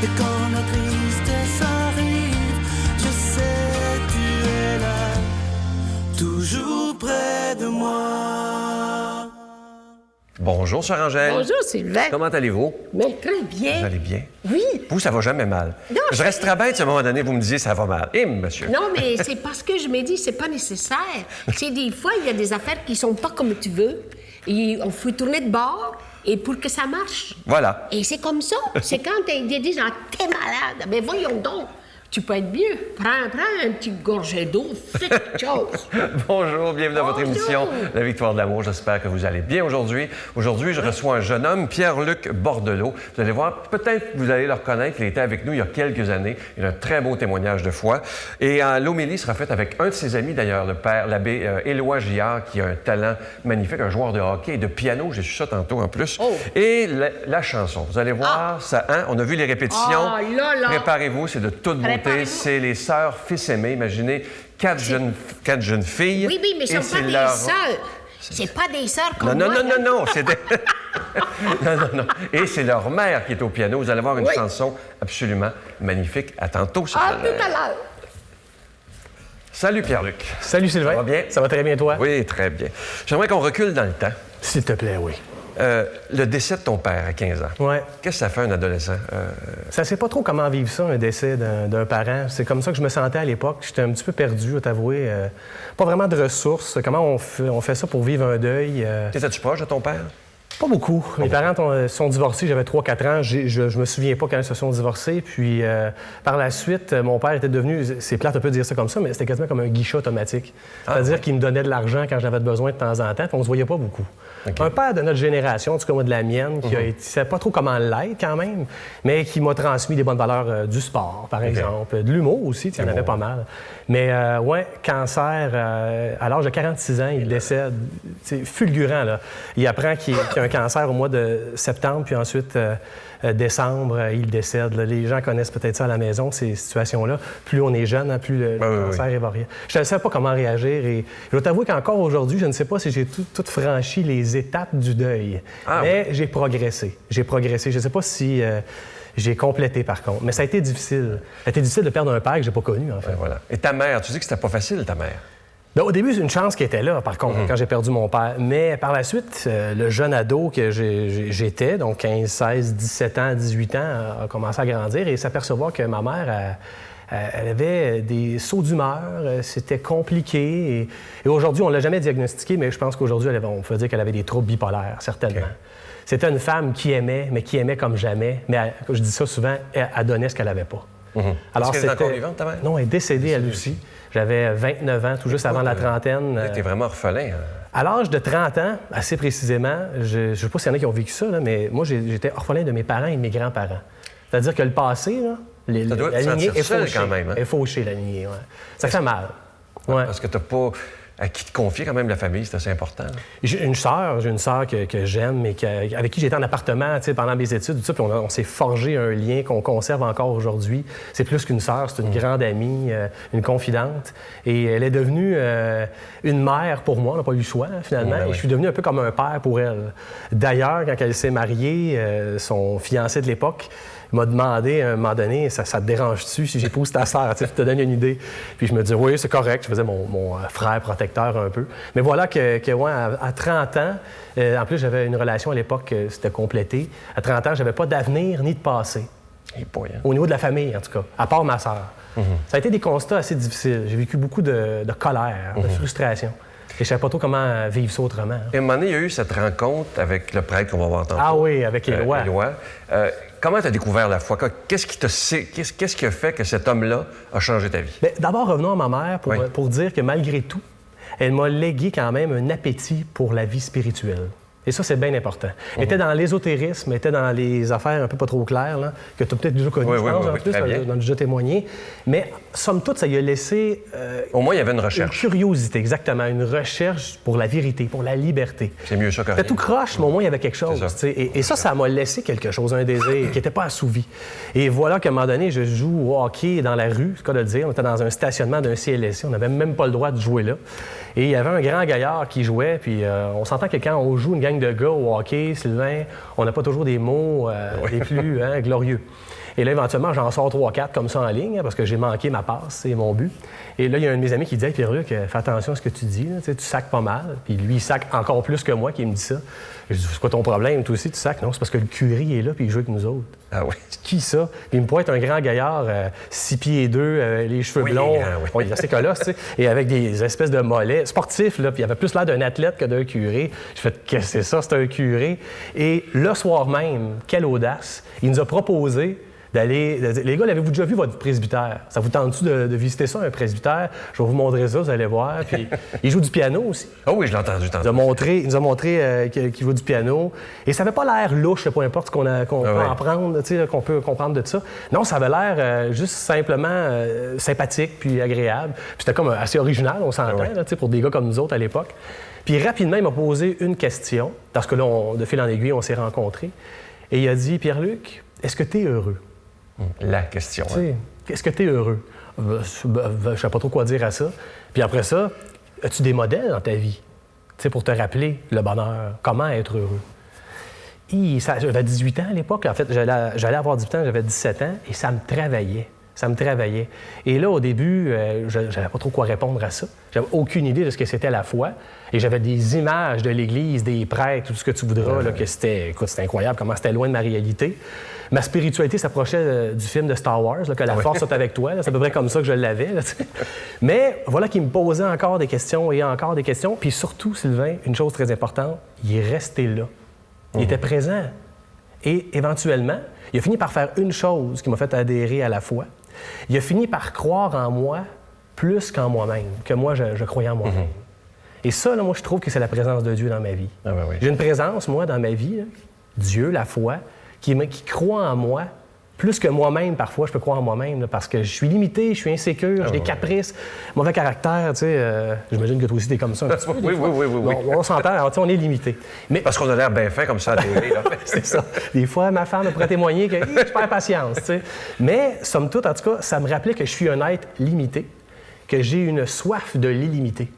Et quand la tristesse arrive, je sais tu es là, toujours près de moi. Bonjour, Sœur Angèle. Bonjour, Sylvain. Comment allez-vous? Mais très bien. Vous allez bien? Oui. Vous, ça va jamais mal. Non, je reste très bête, à un moment donné, vous me disiez ça va mal. Monsieur. Non, mais c'est parce que je me dis c'est pas nécessaire. C'est des fois, il y a des affaires qui sont pas comme tu veux. Et on faut tourner de bord et pour que ça marche. Voilà. Et c'est comme ça. C'est quand ils disent « t'es malade ». Ben voyons donc. Tu peux être mieux. Prends un petit gorgée d'eau, fais quelque chose. Bonjour, bienvenue dans votre Bonjour. émission La Victoire de l'amour. J'espère que vous allez bien aujourd'hui. Aujourd'hui, je reçois un jeune homme, Pierre-Luc Bordelot. Vous allez voir, peut-être que vous allez le reconnaître. Il était avec nous il y a quelques années. Il a un très beau témoignage de foi. Et l'homélie sera faite avec un de ses amis, d'ailleurs, le père, l'abbé Éloi Gillard, qui a un talent magnifique, un joueur de hockey et de piano. J'ai su ça tantôt en plus. Oh. Et la chanson. Vous allez voir, ça, hein? On a vu les répétitions. Ah, là. Préparez-vous, c'est de toute beauté. C'est les sœurs fils aimés. Imaginez quatre jeunes filles. Oui, mais ce et ne sont pas des leur... sœurs. C'est pas des sœurs comme Non, moi. non, c'est des... non. Et c'est leur mère qui est au piano. Vous allez voir une chanson absolument magnifique. À tantôt, ça. À tout à l'heure. Salut, Pierre-Luc. Salut, Sylvain. Ça va bien? Ça va très bien, toi? Oui, très bien. J'aimerais qu'on recule dans le temps. S'il te plaît, oui. Le décès de ton père à 15 ans. Ouais. Qu'est-ce que ça fait un adolescent? Ça sait pas trop comment vivre ça, un décès d'un parent. C'est comme ça que je me sentais à l'époque. J'étais un petit peu perdu, à t'avouer. Pas vraiment de ressources. Comment on fait ça pour vivre un deuil? Étais-tu proche de ton père? Pas beaucoup. Mes parents sont divorcés, j'avais 3-4 ans. Je me souviens pas quand ils se sont divorcés. Puis, par la suite, mon père était devenu... C'est plate un peu de dire ça comme ça, mais c'était quasiment comme un guichet automatique. C'est-à-dire qu'il me donnait de l'argent quand j'avais besoin de temps en temps, puis on se voyait pas beaucoup. Okay. Un père de notre génération, en tout cas moi de la mienne, qui ne sait pas trop comment l'être quand même, mais qui m'a transmis des bonnes valeurs du sport, par exemple. De l'humour aussi, il y en avait pas mal. Mais cancer, à l'âge de 46 ans, il décède. C'est fulgurant, là. Il apprend qu'il y a un cancer au mois de septembre, puis ensuite, décembre, il décède. Là. Les gens connaissent peut-être ça à la maison, ces situations-là. Plus on est jeune, hein, plus le cancer est varié. Je ne sais pas comment réagir et je dois t'avouer qu'encore aujourd'hui, je ne sais pas si j'ai tout franchi les étapes du deuil. Mais j'ai progressé. Je ne sais pas si... j'ai complété, par contre. Mais ça a été difficile. Ça a été difficile de perdre un père que j'ai pas connu, en fait. Voilà. Et ta mère, tu dis que c'était pas facile, ta mère? Bien, au début, c'est une chance qui était là, par contre, quand j'ai perdu mon père. Mais par la suite, le jeune ado que j'étais, donc 15, 16, 17 ans, 18 ans, a commencé à grandir et s'apercevoir que ma mère... Elle avait des sauts d'humeur, c'était compliqué. Et aujourd'hui, on ne l'a jamais diagnostiqué, mais je pense qu'aujourd'hui, on peut dire qu'elle avait des troubles bipolaires, certainement. Okay. C'était une femme qui aimait, mais qui aimait comme jamais. Mais je dis ça souvent, elle donnait ce qu'elle n'avait pas. Alors, est-ce qu'elle est encore vivante, ta mère? Non, elle est décédée, elle aussi. J'avais 29 ans, tout juste avant la trentaine. Tu es vraiment orphelin. À l'âge de 30 ans, assez précisément, je ne sais pas s'il y en a qui ont vécu ça, là, mais moi, j'étais orphelin de mes parents et de mes grands-parents. C'est-à-dire que le passé, là, la lignée est fauchée. Quand même, hein? Est fauchée, la lignée, ouais. Ça fait mal. Ouais. Parce que tu n'as pas à qui te confier quand même la famille, c'est assez important. J'ai une sœur que j'aime et avec qui j'étais en appartement pendant mes études, tout ça, puis on s'est forgé un lien qu'on conserve encore aujourd'hui. C'est plus qu'une sœur, c'est une grande amie, une confidente. Et elle est devenue une mère pour moi, on n'a pas eu le choix, finalement. Et je suis devenu un peu comme un père pour elle. D'ailleurs, quand elle s'est mariée, son fiancé de l'époque m'a demandé à un moment donné, ça te dérange-tu si j'épouse ta sœur? Tu te donnes une idée. Puis je me dis, oui, c'est correct. Je faisais mon frère protecteur un peu. Mais voilà à 30 ans, en plus, j'avais une relation à l'époque, c'était complété. À 30 ans, j'avais pas d'avenir ni de passé. Au niveau de la famille, en tout cas, à part ma sœur. Ça a été des constats assez difficiles. J'ai vécu beaucoup de colère, de frustration. Et je ne savais pas trop comment vivre ça autrement. Et à un moment donné, il y a eu cette rencontre avec le prêtre qu'on va voir tantôt. Ah oui, avec Éloi. Comment tu as découvert la foi? Qu'est-ce qui a fait que cet homme-là a changé ta vie? Bien, d'abord, revenons à ma mère pour dire que malgré tout, elle m'a légué quand même un appétit pour la vie spirituelle. Et ça, c'est bien important. Elle était dans l'ésotérisme, elle était dans les affaires un peu pas trop claires, là, que tu as peut-être déjà connues, je pense, en plus, on a déjà témoigné. Mais, somme toute, ça lui a laissé... Au moins, il y avait une recherche. Une curiosité, exactement. Une recherche pour la vérité, pour la liberté. C'est mieux ça que rien. C'était tout croche, mais au moins, il y avait quelque chose. Et ça m'a laissé quelque chose, un désir qui n'était pas assouvi. Et voilà qu'à un moment donné, je joue au hockey dans la rue, c'est quoi de le dire. On était dans un stationnement d'un CLSC, on n'avait même pas le droit de jouer là. Et il y avait un grand gaillard qui jouait, puis on s'entend que quand on joue une gang de gars au hockey, Sylvain, on n'a pas toujours des mots les plus glorieux. Et là, éventuellement, j'en sors 3-4 comme ça en ligne, hein, parce que j'ai manqué ma passe, c'est mon but. Et là, il y a un de mes amis qui dit « Hey, Pierre-Luc, fais attention à ce que tu dis, là, tu sacques pas mal. » Puis lui, il sac encore plus que moi qui me dit ça. Je dis « C'est quoi ton problème? Toi aussi, tu sacs? » Non, c'est parce que le curé est là puis il joue avec nous autres. Ah oui. C'est qui ça? Puis il me pointe un grand gaillard, 6 pieds 2, les cheveux blonds. Oui. Il est assez colosse, tu sais. Et avec des espèces de mollets sportifs, là. Puis il avait plus l'air d'un athlète que d'un curé. Je fais, qu'est-ce que c'est ça? C'est un curé. Et le soir même, quelle audace, il nous a proposé d'aller... Les gars, avez-vous déjà vu votre presbytère? Ça vous tente-tu de visiter ça, un presbytère? Je vais vous montrer ça, vous allez voir. Puis il joue du piano aussi. Oh oui, je l'ai entendu. Il nous a montré qu'il joue du piano. Et ça n'avait pas l'air louche, peu importe ce qu'on peut en prendre, qu'on peut comprendre de ça. Non, ça avait l'air juste simplement sympathique puis agréable. Puis c'était comme assez original, on s'entend, là, pour des gars comme nous autres à l'époque. Puis rapidement, il m'a posé une question, parce que là, de fil en aiguille, on s'est rencontrés. Et il a dit, « Pierre-Luc, est-ce que tu es heureux? » La question. Est-ce que tu es heureux? Je ne sais pas trop quoi dire à ça. Puis après ça, as-tu des modèles dans ta vie pour te rappeler le bonheur? Comment être heureux? J'avais 18 ans à l'époque. En fait, j'allais avoir 18 ans, j'avais 17 ans et ça me travaillait. Ça me travaillait. Et là, au début, je n'avais pas trop quoi répondre à ça. J'avais aucune idée de ce que c'était la foi. Et j'avais des images de l'Église, des prêtres, tout ce que tu voudras, là, que c'était incroyable, comment c'était loin de ma réalité. Ma spiritualité s'approchait du film de Star Wars, là, que la force soit avec toi. C'est à peu près comme ça que je l'avais. Là, mais voilà qu'il me posait encore des questions et encore des questions. Puis surtout, Sylvain, une chose très importante, il est resté là. Il était présent. Et éventuellement, il a fini par faire une chose qui m'a fait adhérer à la foi. Il a fini par croire en moi plus qu'en moi-même, que moi, je croyais en moi-même. Et ça, là, moi, je trouve que c'est la présence de Dieu dans ma vie. Ah, ben oui. J'ai une présence, moi, dans ma vie, là, Dieu, la foi, qui croit en moi plus que moi-même. Parfois, je peux croire en moi-même, là, parce que je suis limité, je suis insécure, j'ai des caprices, mauvais caractère, tu sais. J'imagine que toi aussi, t'es comme ça un petit peu. Oui. Bon, on s'entend, alors, on est limité. Mais... Parce qu'on a l'air bien fait comme ça à la télé, là. C'est ça. Des fois, ma femme pourrait témoigner que je perds patience, tu sais. Mais, somme toute, en tout cas, ça me rappelait que je suis un être limité, que j'ai une soif de l'illimité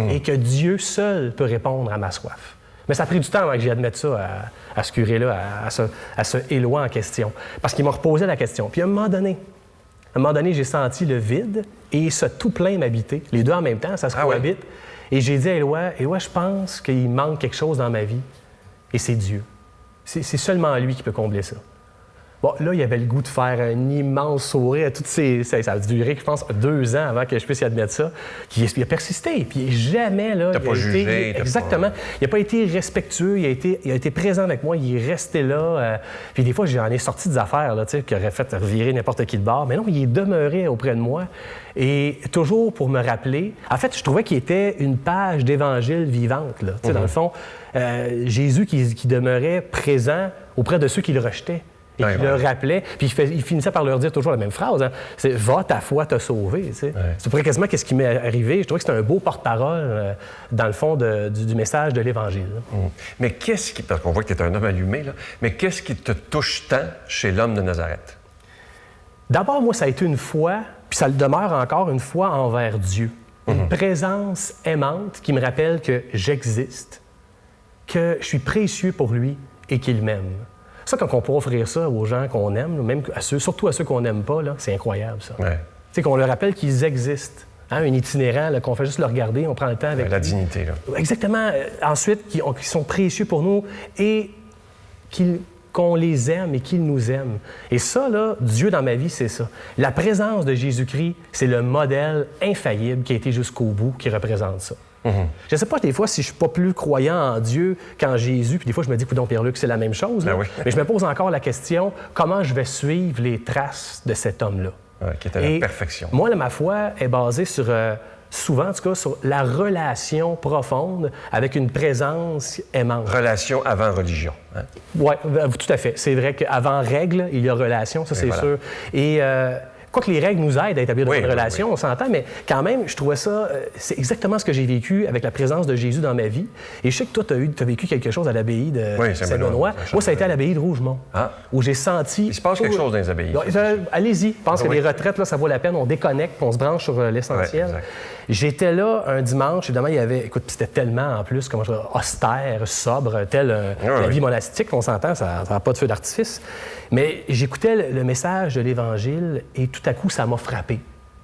et que Dieu seul peut répondre à ma soif. Mais ça a pris du temps avant que j'y admette ça à ce curé-là, à ce Éloi en question. Parce qu'il m'a reposé la question. Puis à un moment donné, j'ai senti le vide et ce tout plein m'habiter. Les deux en même temps, ça se cohabite. Et j'ai dit à Éloi, je pense qu'il manque quelque chose dans ma vie. Et c'est Dieu. C'est seulement lui qui peut combler ça. Bon, là, il avait le goût de faire un immense sourire à toutes ces... Ça a duré, je pense, 2 ans avant que je puisse y admettre ça. Il a persisté, puis jamais, là... T'as pas jugé. Exactement. Il n'a pas été respectueux, il a été présent avec moi, il est resté là. Puis des fois, j'en ai sorti des affaires, là, tu sais, qui auraient fait revirer n'importe qui de bord. Mais non, il est demeuré auprès de moi. Et toujours pour me rappeler... En fait, je trouvais qu'il était une page d'évangile vivante, là. Tu sais, dans le fond, Jésus qui demeurait présent auprès de ceux qui le rejetaient. Et qui le rappelait. Puis il finissait par leur dire toujours la même phrase. Hein. C'est « Va, ta foi t'a sauvé ». Tu sais. C'est pour quasiment qu'est-ce qui m'est arrivé. Je trouvais que c'était un beau porte-parole, dans le fond, du message de l'Évangile. Mais qu'est-ce qui... Parce qu'on voit que tu es un homme allumé, là. Mais qu'est-ce qui te touche tant chez l'homme de Nazareth? D'abord, moi, ça a été une foi, puis ça le demeure encore, une foi envers Dieu. Une présence aimante qui me rappelle que j'existe, que je suis précieux pour lui et qu'il m'aime. Ça, quand on peut offrir ça aux gens qu'on aime, même surtout à ceux qu'on n'aime pas, là, c'est incroyable, ça. Ouais. Tu sais, qu'on leur rappelle qu'ils existent. Hein, un itinérant, là, qu'on fait juste le regarder, on prend le temps avec la lui. dignité, là. Exactement. Ensuite, qui sont précieux pour nous et qu'on les aime et qu'ils nous aiment. Et ça, là, Dieu dans ma vie, c'est ça. La présence de Jésus-Christ, c'est le modèle infaillible qui a été jusqu'au bout, qui représente ça. Je ne sais pas des fois si je suis pas plus croyant en Dieu qu'en Jésus, puis des fois je me dis, coudonc Pierre-Luc, c'est la même chose. Là. Mais je me pose encore la question, comment je vais suivre les traces de cet homme-là? Qui est à la perfection. Moi, là, ma foi est basée sur, souvent en tout cas, sur la relation profonde avec une présence aimante. Relation avant religion. Hein? Oui, tout à fait. C'est vrai qu'avant règle, il y a relation, ça c'est sûr. Et... Quoique les règles nous aident à établir de bonnes relations, on s'entend, mais quand même, je trouvais ça... c'est exactement ce que j'ai vécu avec la présence de Jésus dans ma vie. Et je sais que toi, tu as vécu quelque chose à l'abbaye de Saint-Benoît. Moi, ça a été à l'abbaye de Rougemont, où j'ai senti... Il se passe quelque chose dans les abbayes. Allez-y. Je pense que les retraites, là, ça vaut la peine. On déconnecte, on se branche sur l'essentiel. J'étais là un dimanche, évidemment, il y avait... Écoute, c'était tellement, en plus, comment je dirais, austère, sobre, la vie monastique, on s'entend, ça n'a pas de feu d'artifice. Mais j'écoutais le message de l'Évangile et tout à coup, ça m'a frappé.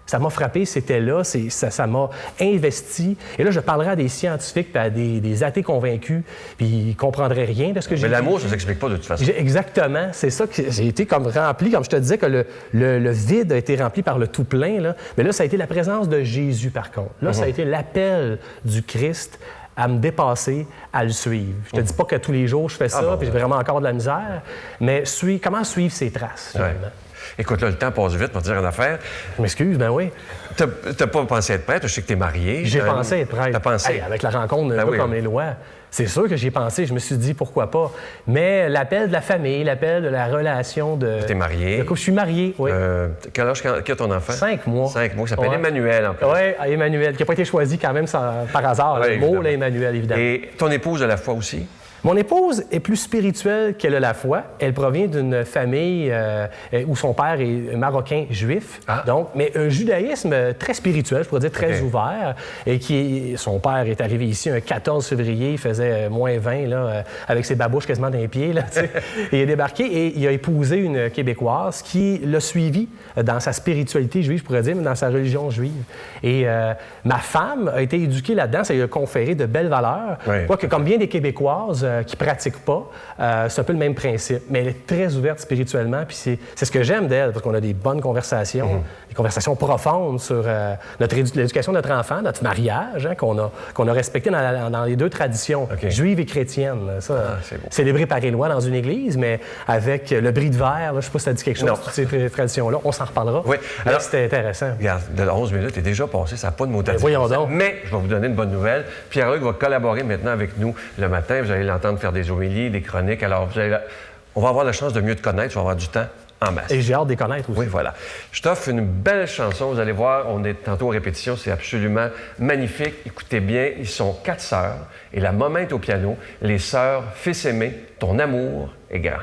Ça m'a frappé, c'était là, ça m'a investi. Et là, je parlerai à des scientifiques, puis à des athées convaincus, puis ils ne comprendraient rien de ce que j'ai dit. Mais l'amour, ça ne s'explique pas de toute façon. Exactement, c'est ça que j'ai été comme rempli, comme je te disais, que le vide a été rempli par le tout plein. Là. Mais là, ça a été la présence de Jésus, par contre. Là, ça a été l'appel du Christ à me dépasser, à le suivre. Je te dis pas que tous les jours je fais ça, puis j'ai vraiment encore de la misère, mais comment suivre ses traces, finalement. Ouais. Écoute, là, le temps passe vite pour te dire une affaire. Je m'excuse, ben oui. T'as pas pensé être prêtre? Je sais que t'es marié. J'ai pensé être prêtre. T'as pensé? Hey, avec la rencontre d'un Ben gars comme Éloi, c'est sûr que j'y ai pensé. Je me suis dit, pourquoi pas. Mais l'appel de la famille, l'appel de la relation de... T'es marié? Je suis marié, oui. Quel âge qu'a ton enfant? 5 mois. 5 mois. Il s'appelle Emmanuel, en plus. Oui, Emmanuel, qui n'a pas été choisi quand même par hasard. Ouais, le mot, évidemment. là, Emmanuel, évidemment. Et ton épouse de la foi aussi? Mon épouse est plus spirituelle qu'elle a la foi. Elle provient d'une famille où son père est marocain juif, donc, mais un judaïsme très spirituel, je pourrais dire très ouvert, et son père est arrivé ici un 14 février, il faisait moins 20, là, avec ses babouches quasiment dans les pieds, là, tu sais. Et il est débarqué et il a épousé une Québécoise qui l'a suivi dans sa spiritualité juive, je pourrais dire, mais dans sa religion juive. Et ma femme a été éduquée là-dedans, ça lui a conféré de belles valeurs. Oui. Quoique, comme bien des Québécoises qui ne pratiquent pas, c'est un peu le même principe. Mais elle est très ouverte spirituellement, puis c'est ce que j'aime d'elle, parce qu'on a des bonnes conversations, des conversations profondes sur l'éducation de notre enfant, notre mariage, hein, qu'on a respecté dans les deux traditions, juive et chrétienne. Ça, c'est beau. Célébré par Éloi dans une église, mais avec le bris de verre, là, je ne sais pas si ça dit quelque chose, toutes ces traditions-là. On s'en reparlera. Oui. Alors, c'était intéressant. Regarde, de 11 minutes est déjà passé, ça n'a pas de mot à dire. Voyons donc. Mais je vais vous donner une bonne nouvelle. Pierre-Luc va collaborer maintenant avec nous le matin. Vous allez l'entendre faire des homélies, des chroniques. Alors, on va avoir la chance de mieux te connaître. Tu vas avoir du temps en masse. Et j'ai hâte de les connaître aussi. Oui, voilà. Je t'offre une belle chanson. Vous allez voir, on est tantôt en répétition. C'est absolument magnifique. Écoutez bien, ils sont 4 sœurs. Et la maman est au piano. Les sœurs, fils aimé, ton amour est grand.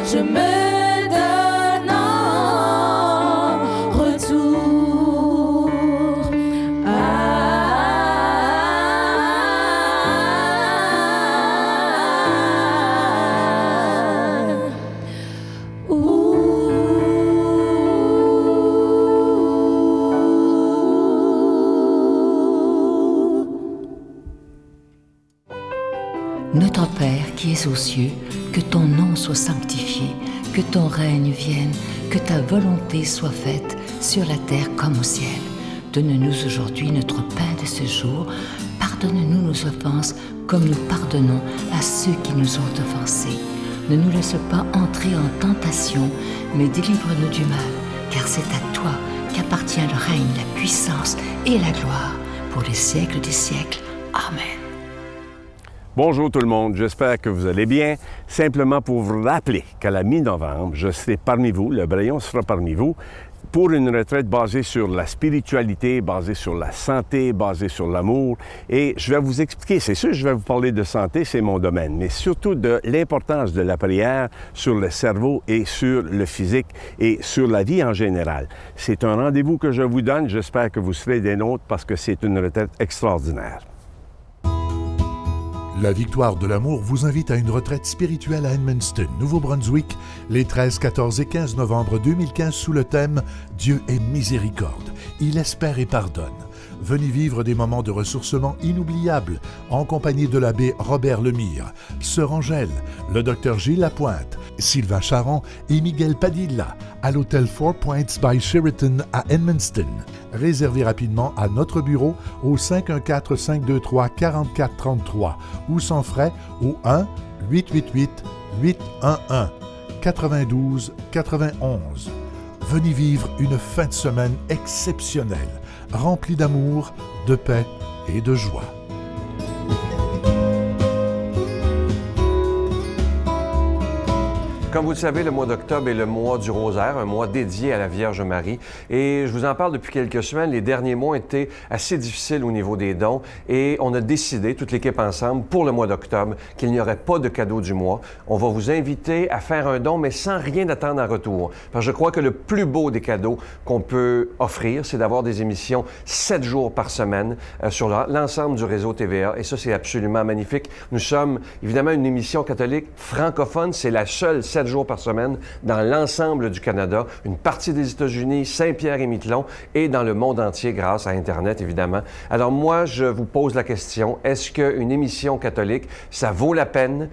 je me donne en retour. Notre Père qui es aux cieux, que ton nom soit sanctifié, que ton règne vienne, que ta volonté soit faite sur la terre comme au ciel. Donne-nous aujourd'hui notre pain de ce jour. Pardonne-nous nos offenses comme nous pardonnons à ceux qui nous ont offensés. Ne nous laisse pas entrer en tentation, mais délivre-nous du mal, car c'est à toi qu'appartient le règne, la puissance et la gloire pour les siècles des siècles. Amen. Bonjour tout le monde, j'espère que vous allez bien. Simplement pour vous rappeler qu'à la mi-novembre, je serai parmi vous, le Braillon sera parmi vous, pour une retraite basée sur la spiritualité, basée sur la santé, basée sur l'amour. Et je vais vous expliquer, c'est sûr, je vais vous parler de santé, c'est mon domaine, mais surtout de l'importance de la prière sur le cerveau et sur le physique et sur la vie en général. C'est un rendez-vous que je vous donne, j'espère que vous serez des nôtres parce que c'est une retraite extraordinaire. La Victoire de l'amour vous invite à une retraite spirituelle à Edmundston, Nouveau-Brunswick, les 13, 14 et 15 novembre 2015 sous le thème « Dieu est miséricorde, il espère et pardonne ». Venez vivre des moments de ressourcement inoubliables en compagnie de l'abbé Robert Lemire, sœur Angèle, le docteur Gilles Lapointe, Sylvain Charon et Miguel Padilla à l'hôtel Four Points by Sheraton à Edmundston. Réservez rapidement à notre bureau au 514-523-4433 ou sans frais au 1-888-811-92-91. Venez vivre une fin de semaine exceptionnelle, remplie d'amour, de paix et de joie. Comme vous le savez, le mois d'octobre est le mois du rosaire, un mois dédié à la Vierge Marie. Et je vous en parle depuis quelques semaines. Les derniers mois ont été assez difficiles au niveau des dons. Et on a décidé, toute l'équipe ensemble, pour le mois d'octobre, qu'il n'y aurait pas de cadeau du mois. On va vous inviter à faire un don, mais sans rien attendre en retour. Parce que je crois que le plus beau des cadeaux qu'on peut offrir, c'est d'avoir des émissions 7 jours par semaine sur l'ensemble du réseau TVA. Et ça, c'est absolument magnifique. Nous sommes évidemment une émission catholique francophone. C'est la seule 7 jours par semaine dans l'ensemble du Canada, une partie des États-Unis, Saint-Pierre-et-Miquelon et dans le monde entier grâce à Internet, évidemment. Alors moi, je vous pose la question, est-ce qu'une émission catholique, ça vaut la peine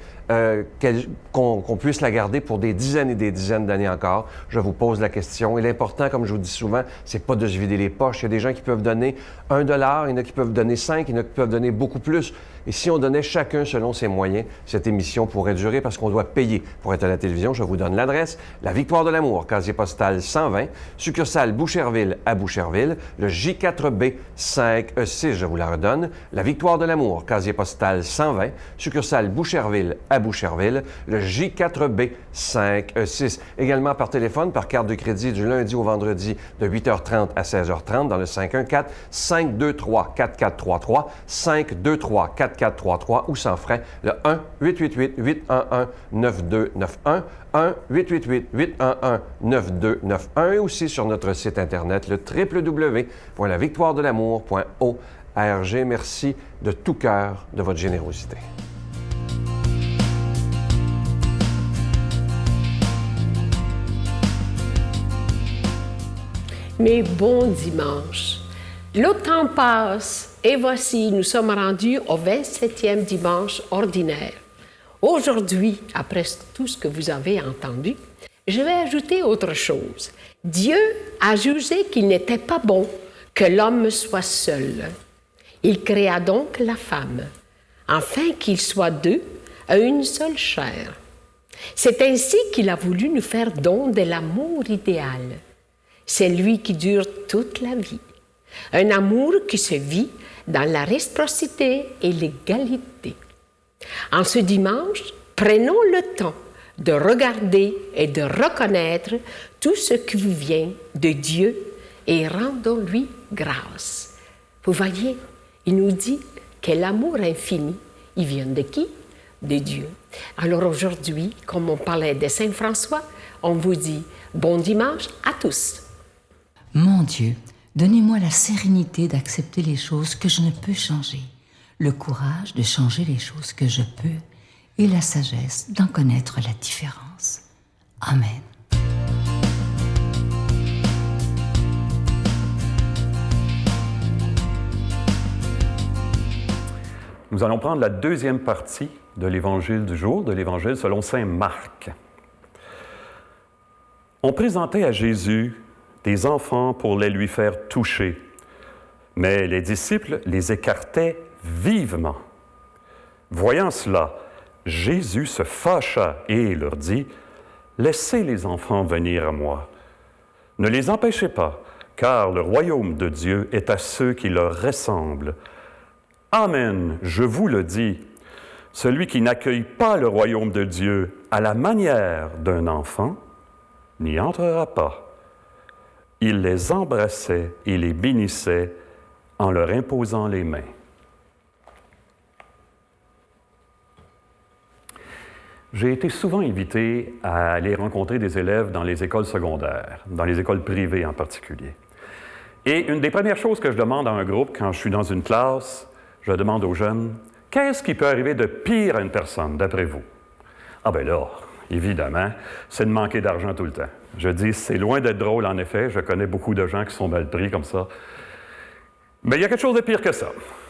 qu'on puisse la garder pour des dizaines et des dizaines d'années encore? Je vous pose la question. Et l'important, comme je vous dis souvent, c'est pas de se vider les poches. Il y a des gens qui peuvent donner $1, il y en a qui peuvent donner 5, il y en a qui peuvent donner beaucoup plus. Et si on donnait chacun selon ses moyens, cette émission pourrait durer parce qu'on doit payer pour être à la télévision. Je vous donne l'adresse. La Victoire de l'amour, casier postal 120, succursale Boucherville à Boucherville, le J4B 5E6, je vous la redonne. La Victoire de l'amour, casier postal 120, succursale Boucherville à Boucherville, le J4B 5E6. Également par téléphone, par carte de crédit du lundi au vendredi de 8h30 à 16h30 dans le 514-523-4433, 523-4433 ou sans frais, le 1-888-811-9291, 1-888-811-9291 et aussi sur notre site Internet, le www.lavictoiredelamour.org. Merci de tout cœur de votre générosité. Mais bon dimanche. Le temps passe et voici, nous sommes rendus au 27e dimanche ordinaire. Aujourd'hui, après tout ce que vous avez entendu, je vais ajouter autre chose. Dieu a jugé qu'il n'était pas bon que l'homme soit seul. Il créa donc la femme, afin qu'ils soient deux à une seule chair. C'est ainsi qu'il a voulu nous faire don de l'amour idéal. C'est lui qui dure toute la vie. Un amour qui se vit dans la réciprocité et l'égalité. En ce dimanche, prenons le temps de regarder et de reconnaître tout ce qui vous vient de Dieu et rendons-lui grâce. Vous voyez, il nous dit que l'amour infini, il vient de qui? de Dieu. Alors aujourd'hui, comme on parlait de Saint François, on vous dit bon dimanche à tous. Mon Dieu, donnez-moi la sérénité d'accepter les choses que je ne peux changer, le courage de changer les choses que je peux et la sagesse d'en connaître la différence. Amen. Nous allons prendre la deuxième partie de l'Évangile du jour, de l'Évangile selon saint Marc. On présentait à Jésus des enfants pour les lui faire toucher, mais les disciples les écartaient vivement. Voyant cela, Jésus se fâcha et leur dit, « Laissez les enfants venir à moi. Ne les empêchez pas, car le royaume de Dieu est à ceux qui leur ressemblent. Amen, je vous le dis, celui qui n'accueille pas le royaume de Dieu à la manière d'un enfant n'y entrera pas. » Il les embrassait et les bénissait en leur imposant les mains. J'ai été souvent invité à aller rencontrer des élèves dans les écoles secondaires, dans les écoles privées en particulier. Et une des premières choses que je demande à un groupe quand je suis dans une classe, je demande aux jeunes, « Qu'est-ce qui peut arriver de pire à une personne, d'après vous? » Ah ben là, évidemment, c'est de manquer d'argent tout le temps. Je dis, c'est loin d'être drôle en effet, je connais beaucoup de gens qui sont mal pris comme ça. Mais il y a quelque chose de pire que ça.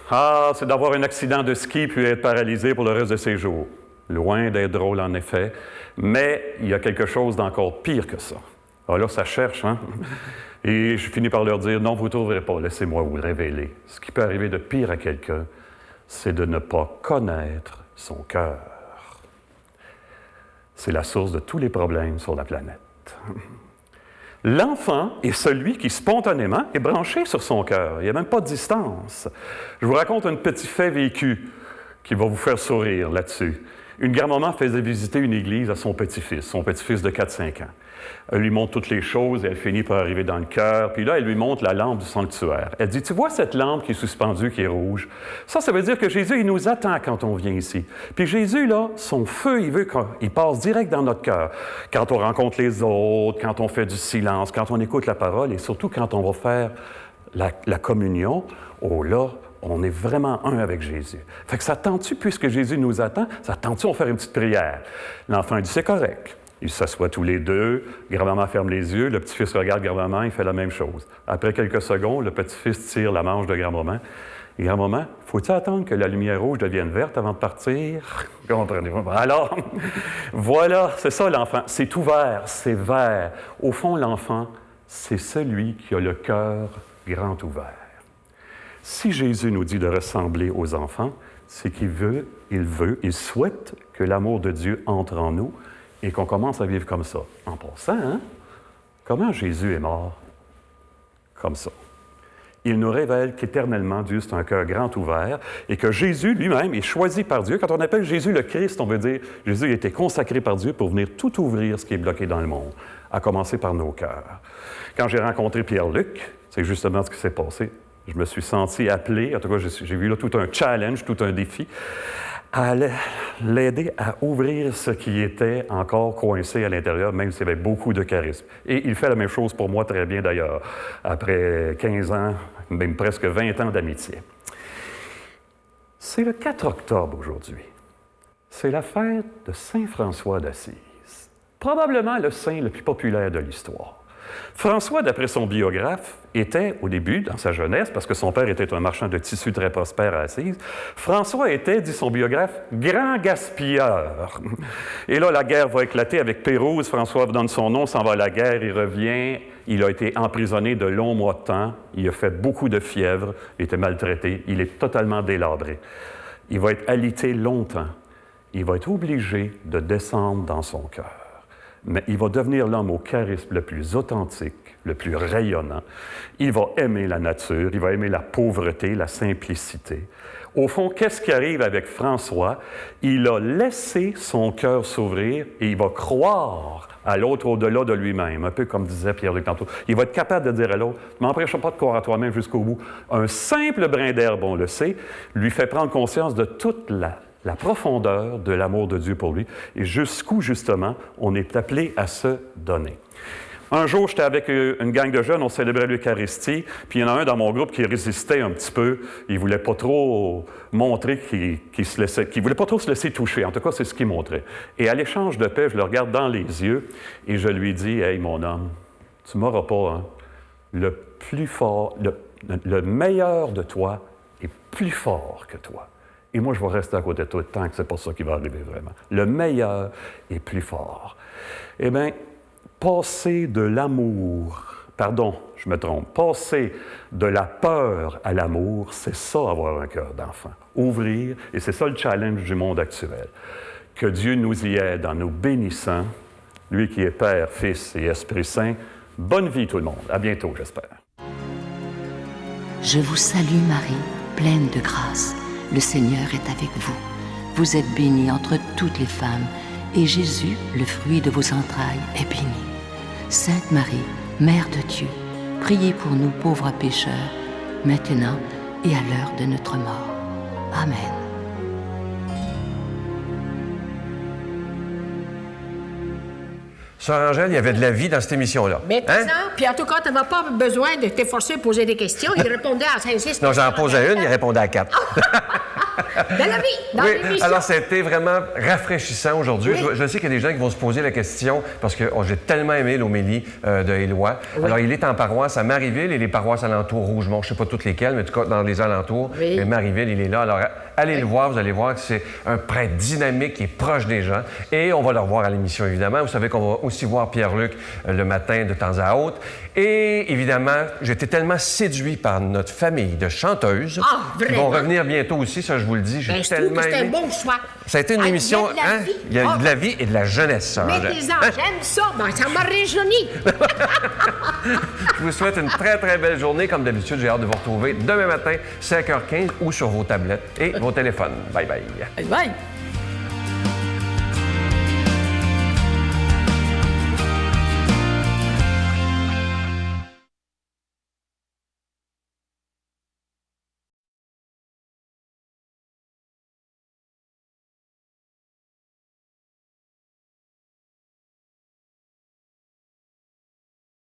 Ah, c'est d'avoir un accident de ski puis être paralysé pour le reste de ses jours. Loin d'être drôle en effet, mais il y a quelque chose d'encore pire que ça. Alors là, ça cherche, hein? Et je finis par leur dire, non, vous ne trouverez pas, laissez-moi vous révéler. Ce qui peut arriver de pire à quelqu'un, c'est de ne pas connaître son cœur. C'est la source de tous les problèmes sur la planète. L'enfant est celui qui, spontanément, est branché sur son cœur. Il n'y a même pas de distance. Je vous raconte un petit fait vécu qui va vous faire sourire là-dessus. Une grand-maman faisait visiter une église à son petit-fils de 4-5 ans. Elle lui montre toutes les choses et elle finit par arriver dans le chœur. Puis là, elle lui montre la lampe du sanctuaire. Elle dit, « Tu vois cette lampe qui est suspendue, qui est rouge? Ça veut dire que Jésus, il nous attend quand on vient ici. Puis Jésus, là, son feu, il veut qu'il passe direct dans notre cœur. Quand on rencontre les autres, quand on fait du silence, quand on écoute la parole et surtout quand on va faire la communion, oh là, on est vraiment un avec Jésus. Fait que ça tente-tu, puisque Jésus nous attend, ça tente-tu, on fait une petite prière? L'enfant dit, c'est correct. Ils s'assoient tous les deux, grand-maman ferme les yeux, le petit-fils regarde grand-maman, il fait la même chose. Après quelques secondes, le petit-fils tire la manche de grand-maman. Et grand-maman, faut-il attendre que la lumière rouge devienne verte avant de partir? Comprenez-vous? Alors, voilà, c'est ça l'enfant. C'est ouvert, c'est vert. Au fond, l'enfant, c'est celui qui a le cœur grand ouvert. Si Jésus nous dit de ressembler aux enfants, c'est il souhaite que l'amour de Dieu entre en nous et qu'on commence à vivre comme ça. En passant, hein? Comment Jésus est mort? Comme ça. Il nous révèle qu'éternellement, Dieu, c'est un cœur grand ouvert et que Jésus lui-même est choisi par Dieu. Quand on appelle Jésus le Christ, on veut dire Jésus a été consacré par Dieu pour venir tout ouvrir ce qui est bloqué dans le monde, à commencer par nos cœurs. Quand j'ai rencontré Pierre-Luc, c'est justement ce qui s'est passé. Je me suis senti appelé, en tout cas, j'ai vu là tout un challenge, tout un défi, à l'aider à ouvrir ce qui était encore coincé à l'intérieur, même s'il y avait beaucoup de charisme. Et il fait la même chose pour moi très bien d'ailleurs, après 15 ans, même presque 20 ans d'amitié. C'est le 4 octobre aujourd'hui. C'est la fête de Saint François d'Assise, probablement le saint le plus populaire de l'histoire. François, d'après son biographe, était, au début, dans sa jeunesse, parce que son père était un marchand de tissus très prospère à Assise, François était, dit son biographe, grand gaspilleur. Et là, la guerre va éclater avec Pérouse. François donne son nom, s'en va à la guerre, il revient. Il a été emprisonné de longs mois de temps. Il a fait beaucoup de fièvre, il était maltraité. Il est totalement délabré. Il va être alité longtemps. Il va être obligé de descendre dans son cœur. Mais il va devenir l'homme au charisme le plus authentique, le plus rayonnant. Il va aimer la nature, il va aimer la pauvreté, la simplicité. Au fond, qu'est-ce qui arrive avec François? Il a laissé son cœur s'ouvrir et il va croire à l'autre au-delà de lui-même, un peu comme disait Pierre-Luc tantôt. Il va être capable de dire à l'autre, « Ne m'empêche pas de croire à toi-même jusqu'au bout. » Un simple brin d'herbe, on le sait, lui fait prendre conscience de toute la profondeur de l'amour de Dieu pour lui et jusqu'où, justement, on est appelé à se donner. Un jour, j'étais avec une gang de jeunes, on célébrait l'Eucharistie, puis il y en a un dans mon groupe qui résistait un petit peu. Il ne voulait pas trop montrer qu'il voulait pas trop se laisser toucher. En tout cas, c'est ce qu'il montrait. Et à l'échange de paix, je le regarde dans les yeux et je lui dis « Hey, mon homme, tu m'auras pas, hein? Le plus fort, le meilleur de toi est plus fort que toi. Et moi, je vais rester à côté de toi tant que c'est pas ça qui va arriver vraiment. Le meilleur est plus fort. » Eh bien, passer de l'amour, pardon, je me trompe, passer de la peur à l'amour, c'est ça avoir un cœur d'enfant. Ouvrir, et c'est ça le challenge du monde actuel. Que Dieu nous y aide en nous bénissant, lui qui est Père, Fils et Esprit Saint. Bonne vie tout le monde. À bientôt, j'espère. Je vous salue Marie, pleine de grâce. Le Seigneur est avec vous. Vous êtes bénie entre toutes les femmes, et Jésus, le fruit de vos entrailles, est béni. Sainte Marie, Mère de Dieu, priez pour nous pauvres pécheurs, maintenant et à l'heure de notre mort. Amen. Sœur Angèle, il y avait de la vie dans cette émission-là. Mais puis en tout cas, tu n'avais pas besoin de t'efforcer à poser des questions. Il répondait à 5-6. Non, j'en posais une, il répondait à 4. De la vie, dans l'émission. Alors, ça a été vraiment rafraîchissant aujourd'hui. Oui. Je sais qu'il y a des gens qui vont se poser la question, parce que j'ai tellement aimé l'homélie de Éloi. Oui. Alors, il est en paroisse à Marieville et les paroisses alentours, Rougemont, je ne sais pas toutes lesquelles, mais en tout cas, dans les alentours. Oui. Mais Marieville, il est là. Alors, allez le voir, vous allez voir que c'est un prêtre dynamique qui est proche des gens. Et on va le revoir à l'émission, évidemment. Vous savez qu'on va aussi voir Pierre-Luc le matin de temps à autre. Et évidemment, j'ai été tellement séduit par notre famille de chanteuses. Qui vont revenir bientôt aussi, ça je vous le dis. J'ai tellement aimé. C'est un bon choix. Ça a été une émission, il y a de la vie et de la jeunesse. Mais les gens, j'aime ça. Ça m'a réjouni. Je vous souhaite une très, très belle journée. Comme d'habitude, j'ai hâte de vous retrouver demain matin, 5h15 ou sur vos tablettes et vos téléphones. Bye bye. Bye bye.